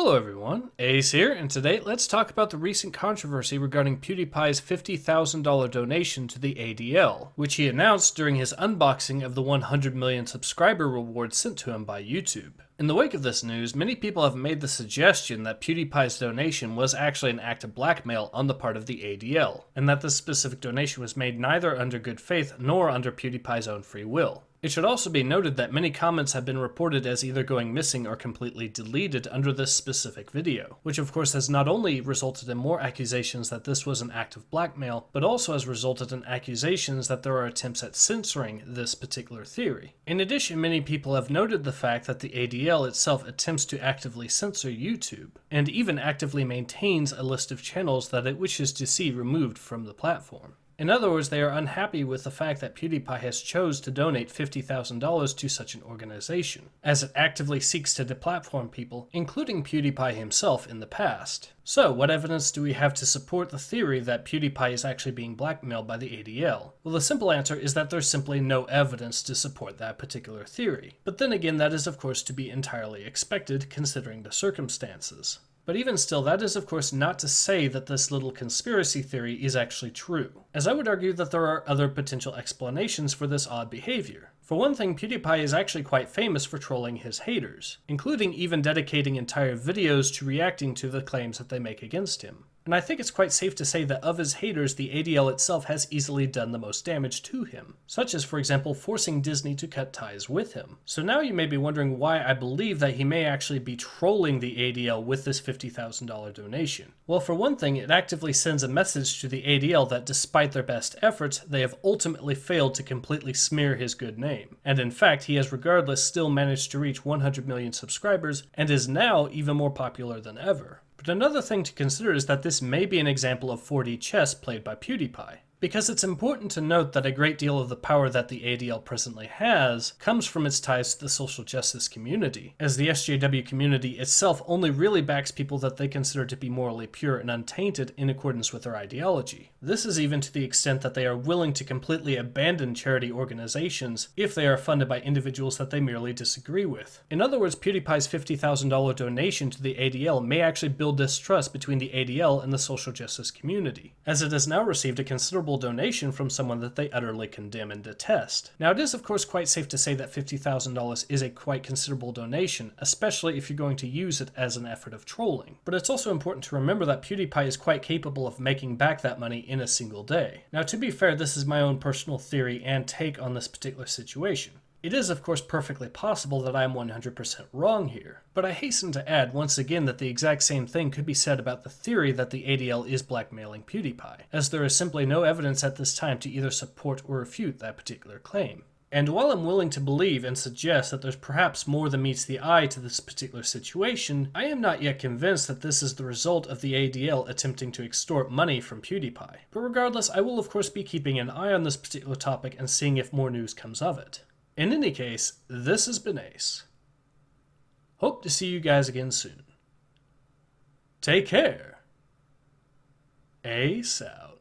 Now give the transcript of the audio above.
Hello everyone, Ace here, and today let's talk about the recent controversy regarding PewDiePie's $50,000 donation to the ADL, which he announced during his unboxing of the 100 million subscriber reward sent to him by YouTube. In the wake of this news, many people have made the suggestion that PewDiePie's donation was actually an act of blackmail on the part of the ADL, and that this specific donation was made neither under good faith nor under PewDiePie's own free will. It should also be noted that many comments have been reported as either going missing or completely deleted under this specific video, which of course has not only resulted in more accusations that this was an act of blackmail, but also has resulted in accusations that there are attempts at censoring this particular theory. In addition, many people have noted the fact that the ADL itself attempts to actively censor YouTube, and even actively maintains a list of channels that it wishes to see removed from the platform. In other words, they are unhappy with the fact that PewDiePie has chose to donate $50,000 to such an organization, as it actively seeks to deplatform people, including PewDiePie himself in the past. So, what evidence do we have to support the theory that PewDiePie is actually being blackmailed by the ADL? Well, the simple answer is that there's simply no evidence to support that particular theory. But then again, that is of course to be entirely expected considering the circumstances. But even still, that is of course not to say that this little conspiracy theory is actually true, as I would argue that there are other potential explanations for this odd behavior. For one thing, PewDiePie is actually quite famous for trolling his haters, including even dedicating entire videos to reacting to the claims that they make against him. And I think it's quite safe to say that of his haters, the ADL itself has easily done the most damage to him, such as, for example, forcing Disney to cut ties with him. So now you may be wondering why I believe that he may actually be trolling the ADL with this $50,000 donation. Well, for one thing, it actively sends a message to the ADL that despite their best efforts, they have ultimately failed to completely smear his good name. And in fact, he has regardless still managed to reach 100 million subscribers and is now even more popular than ever. But another thing to consider is that this may be an example of 4D chess played by PewDiePie, because it's important to note that a great deal of the power that the ADL presently has comes from its ties to the social justice community, as the SJW community itself only really backs people that they consider to be morally pure and untainted in accordance with their ideology. This is even to the extent that they are willing to completely abandon charity organizations if they are funded by individuals that they merely disagree with. In other words, PewDiePie's $50,000 donation to the ADL may actually build distrust between the ADL and the social justice community, as it has now received a considerable donation from someone that they utterly condemn and detest. Now, it is of course quite safe to say that $50,000 is a quite considerable donation, especially if you're going to use it as an effort of trolling. But it's also important to remember that PewDiePie is quite capable of making back that money in a single day. Now, to be fair, this is my own personal theory and take on this particular situation. It is of course perfectly possible that I am 100% wrong here, but I hasten to add once again that the exact same thing could be said about the theory that the ADL is blackmailing PewDiePie, as there is simply no evidence at this time to either support or refute that particular claim. And while I'm willing to believe and suggest that there's perhaps more than meets the eye to this particular situation, I am not yet convinced that this is the result of the ADL attempting to extort money from PewDiePie. But regardless, I will of course be keeping an eye on this particular topic and seeing if more news comes of it. In any case, this has been Ace. Hope to see you guys again soon. Take care. Ace out.